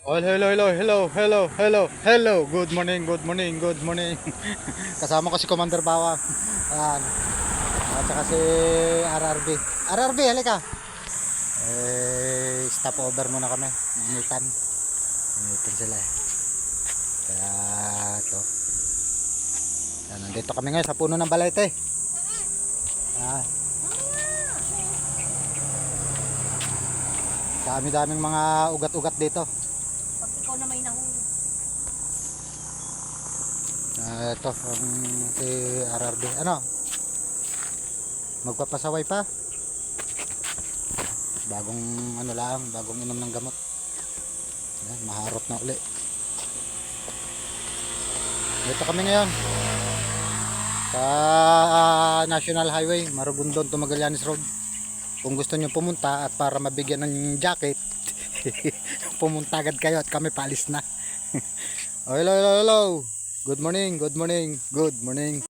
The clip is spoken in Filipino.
Oh, hello, hello, hello, hello, hello, hello. Good morning, good morning, good morning. Kasama ko si Commander Bawang. Ayan. At saka si RRB. RRB, halika. Stop over muna kami. Initan. Initan sila eh. Kaya to. Ayan, nandito kami ngayon sa puno ng balete. Ayan. Dami-daming mga ugat-ugat dito. Pag ikaw na may nahuli. Ito, si RRB. Ano? Magpapasaway pa? Bagong ano lang, bagong inom ng gamot. Ayan, maharot na uli. Dito kami ngayon sa National Highway, Marugundon to Magallanes Road. Kung gusto nyo pumunta at para mabigyan ng jacket, pumunta agad kayo at kami paalis na. Oh, hello, hello, hello. Good morning, good morning, good morning.